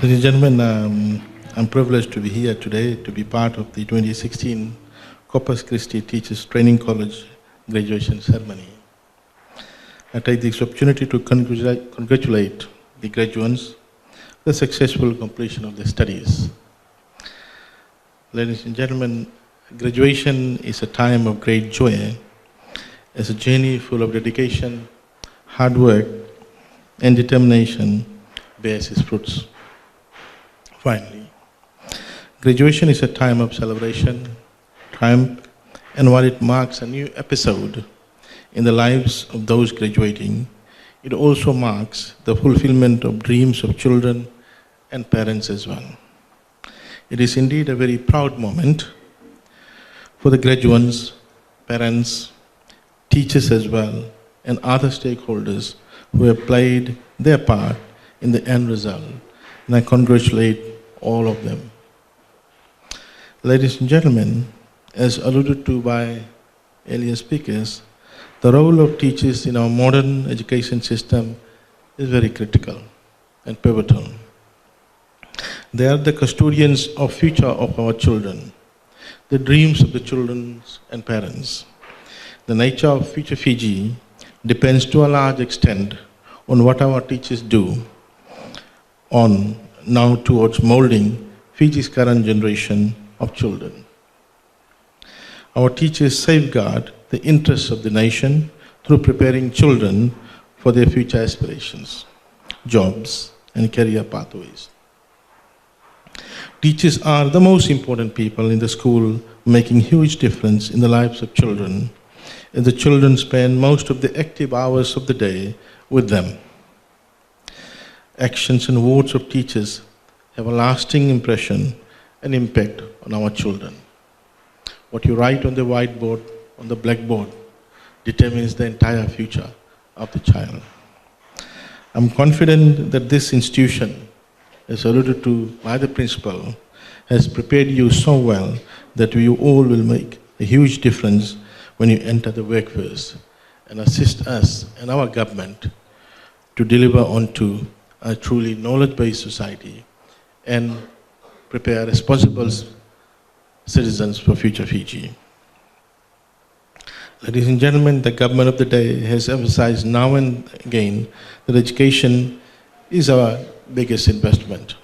Ladies and gentlemen, I'm privileged to be here today to be part of the 2016 Corpus Christi Teachers Training College graduation ceremony. I take this opportunity to congratulate the graduates for the successful completion of their studies. Ladies and gentlemen, graduation is a time of great joy. It's a journey full of dedication, hard work, and determination bears its fruits. Finally, graduation is a time of celebration, triumph, and while it marks a new episode in the lives of those graduating, it also marks the fulfillment of dreams of children and parents as well. It is indeed a very proud moment for the graduates, parents, teachers as well, and other stakeholders who have played their part in the end result, and I congratulate all of them. Ladies and gentlemen, as alluded to by earlier speakers, the role of teachers in our modern education system is very critical and pivotal. They are the custodians of future of our children, the dreams of the children and parents. The nature of future Fiji depends to a large extent on what our teachers do now towards molding Fiji's current generation of children. Our teachers safeguard the interests of the nation through preparing children for their future aspirations, jobs, and career pathways. Teachers are the most important people in the school, making huge difference in the lives of children, as the children spend most of the active hours of the day with them. Actions and words of teachers have a lasting impression and impact on our children. What you write on the whiteboard, on the blackboard, determines the entire future of the child. I'm confident that this institution, as alluded to by the principal, has prepared you so well that you all will make a huge difference when you enter the workforce and assist us and our government to deliver onto a truly knowledge-based society and prepare responsible citizens for future Fiji. Ladies and gentlemen, the government of the day has emphasized now and again that education is our biggest investment.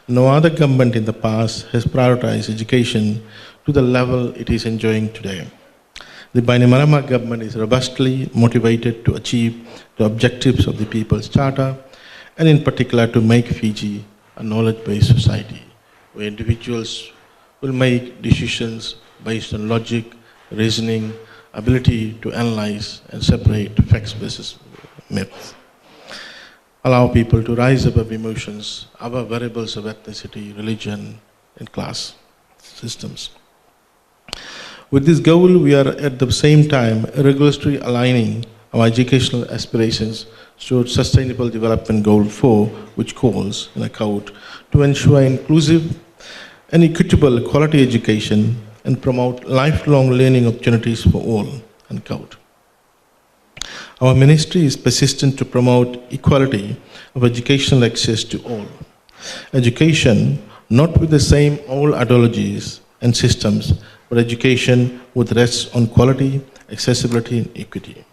No other government in the past has prioritized education to the level it is enjoying today. The Bainimarama government is robustly motivated to achieve the objectives of the People's Charter, and in particular to make Fiji a knowledge-based society, where individuals will make decisions based on logic, reasoning, ability to analyze and separate facts versus myths. Allow people to rise above emotions, above variables of ethnicity, religion, and class systems. With this goal, we are at the same time rigorously aligning our educational aspirations towards Sustainable Development Goal 4, which calls, and I quote, to ensure inclusive and equitable quality education and promote lifelong learning opportunities for all, unquote. Our ministry is persistent to promote equality of educational access to all. Education, not with the same old ideologies and systems, but education which rests on quality, accessibility, and equity.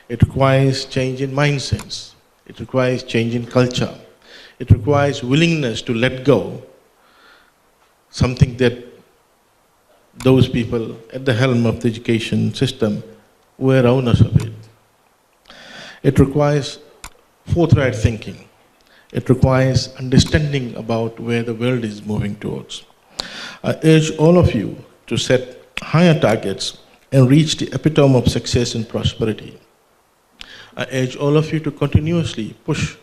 It requires change in mindsets. It requires change in culture. It requires willingness to let go something that those people at the helm of the education system were owners of it. It requires forthright thinking. It requires understanding about where the world is moving towards. I urge all of you to set higher targets and reach the epitome of success and prosperity. I urge all of you to continuously push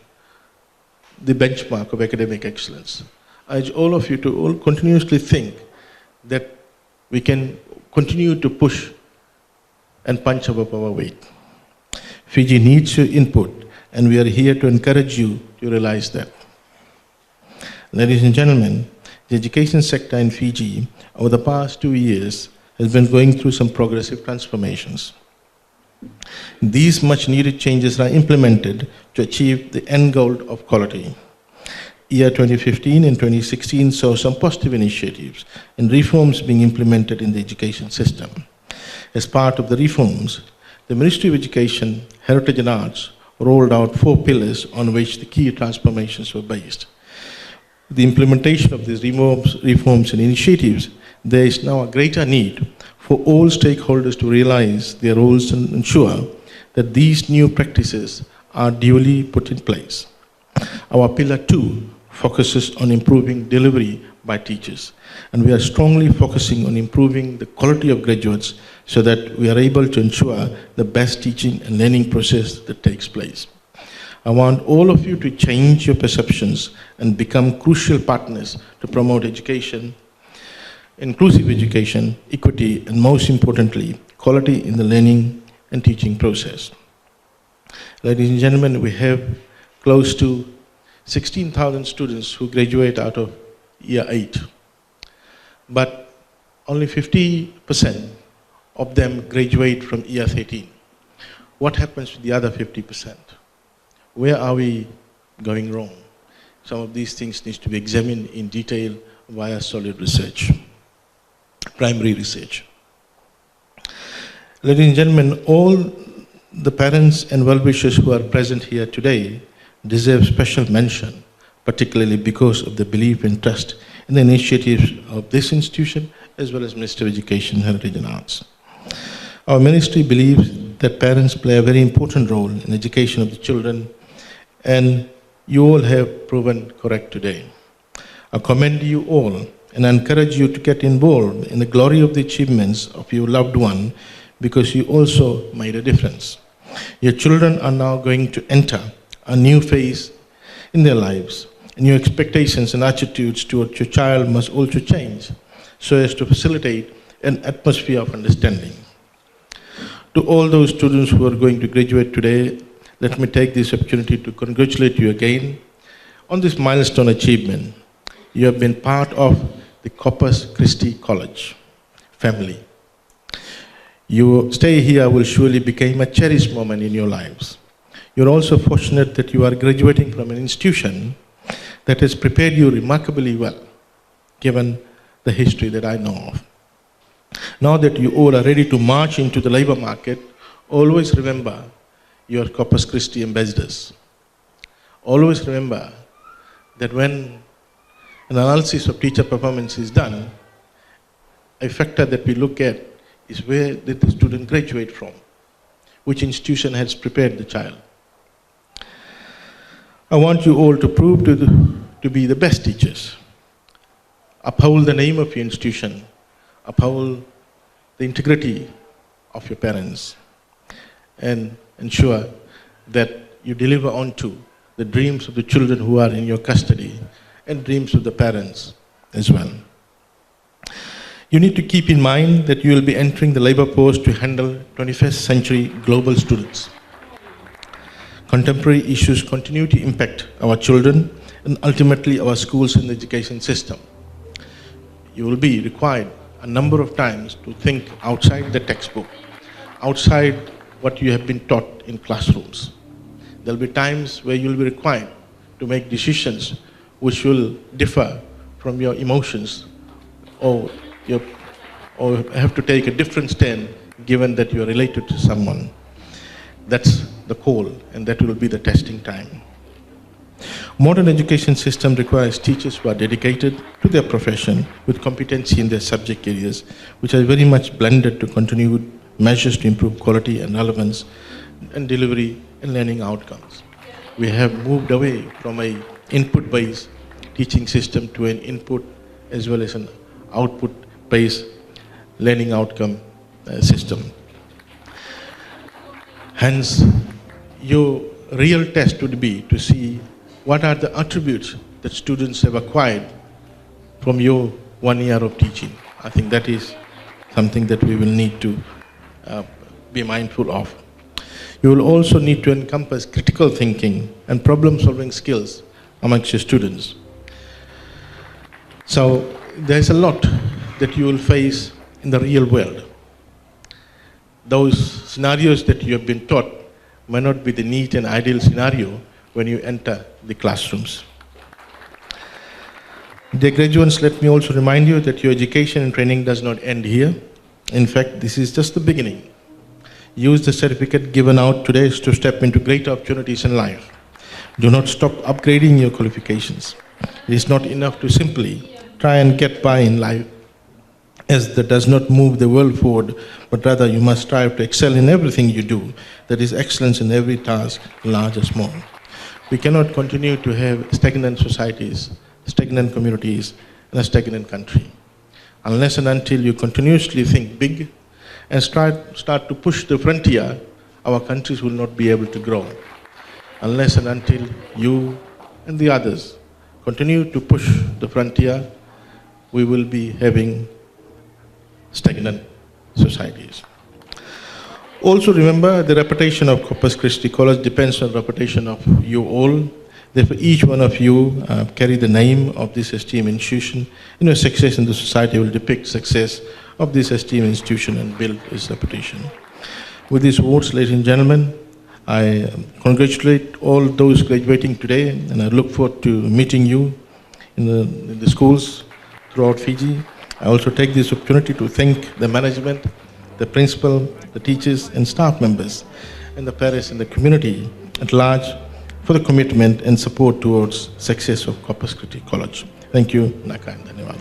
the benchmark of academic excellence. I urge all of you to continuously think that we can continue to push and punch above our weight. Fiji needs your input, and we are here to encourage you to realize that. Ladies and gentlemen, the education sector in Fiji over the past 2 years has been going through some progressive transformations. These much needed changes are implemented to achieve the end goal of quality. Year 2015 and 2016 saw some positive initiatives and reforms being implemented in the education system. As part of the reforms, the Ministry of Education, Heritage and Arts rolled out 4 pillars on which the key transformations were based. The implementation of these reforms and initiatives, there is now a greater need for all stakeholders to realize their roles and ensure that these new practices are duly put in place. Our Pillar 2 focuses on improving delivery by teachers, and we are strongly focusing on improving the quality of graduates so that we are able to ensure the best teaching and learning process that takes place. I want all of you to change your perceptions and become crucial partners to promote education, inclusive education, equity, and most importantly, quality in the learning and teaching process. Ladies and gentlemen, we have close to 16,000 students who graduate out of year 8, but only 50% of them graduate from year 13. What happens to the other 50%? Where are we going wrong? Some of these things need to be examined in detail via solid research, primary research. Ladies and gentlemen, all the parents and well-wishers who are present here today deserve special mention, particularly because of the belief and trust in the initiatives of this institution as well as Ministry of Education, Heritage and Arts. Our ministry believes that parents play a very important role in education of the children, and you all have proven correct today. I commend you all and I encourage you to get involved in the glory of the achievements of your loved one, because you also made a difference. Your children are now going to enter a new phase in their lives, and your expectations and attitudes towards your child must also change so as to facilitate an atmosphere of understanding. To all those students who are going to graduate today, let me take this opportunity to congratulate you again on this milestone achievement. You have been part of the Corpus Christi College family. Your stay here will surely become a cherished moment in your lives. You're also fortunate that you are graduating from an institution that has prepared you remarkably well, given the history that I know of. Now that you all are ready to march into the labor market, always remember your Corpus Christi ambassadors. Always remember that when an analysis of teacher performance is done, a factor that we look at is where did the student graduate from? Which institution has prepared the child? I want you all to prove to be the best teachers. Uphold the name of your institution. Uphold the integrity of your parents. And ensure that you deliver onto the dreams of the children who are in your custody and dreams of the parents as well. You need to keep in mind that you will be entering the labor force to handle 21st century global students. Contemporary issues continue to impact our children and ultimately our schools and the education system. You will be required a number of times to think outside the textbook, outside what you have been taught in classrooms. There will be times where you will be required to make decisions which will differ from your emotions, or have to take a different stand given that you are related to someone. That's the call, and that will be the testing time. Modern education system requires teachers who are dedicated to their profession with competency in their subject areas, which are very much blended to continued measures to improve quality and relevance and delivery and learning outcomes. We have moved away from an input-based teaching system to an input as well as an output-based learning outcome system. Hence, your real test would be to see what are the attributes that students have acquired from your 1 year of teaching. I think that is something that we will need to be mindful of. You will also need to encompass critical thinking and problem-solving skills amongst your students. So there's a lot that you will face in the real world. Those scenarios that you have been taught may not be the neat and ideal scenario when you enter the classrooms. Dear graduates, let me also remind you that your education and training does not end here. In fact, this is just the beginning. Use the certificate given out today to step into great opportunities in life. Do not stop upgrading your qualifications. It is not enough to simply try and get by in life, as that does not move the world forward, but rather you must strive to excel in everything you do. That is excellence in every task, large or small. We cannot continue to have stagnant societies, stagnant communities, and a stagnant country. Unless and until you continuously think big and start to push the frontier, our countries will not be able to grow. Unless and until you and the others continue to push the frontier, we will be having stagnant societies. Also remember, the reputation of Corpus Christi College depends on the reputation of you all. Therefore, each one of you carry the name of this esteemed institution. Your success in the society will depict success of this esteemed institution and build its reputation. With these words, ladies and gentlemen, I congratulate all those graduating today, and I look forward to meeting you in the schools throughout Fiji. I also take this opportunity to thank the management, the principal, the teachers and staff members, and the parents and the community at large for the commitment and support towards success of Corpus Christi College. Thank you. Naka and Dhanyavad.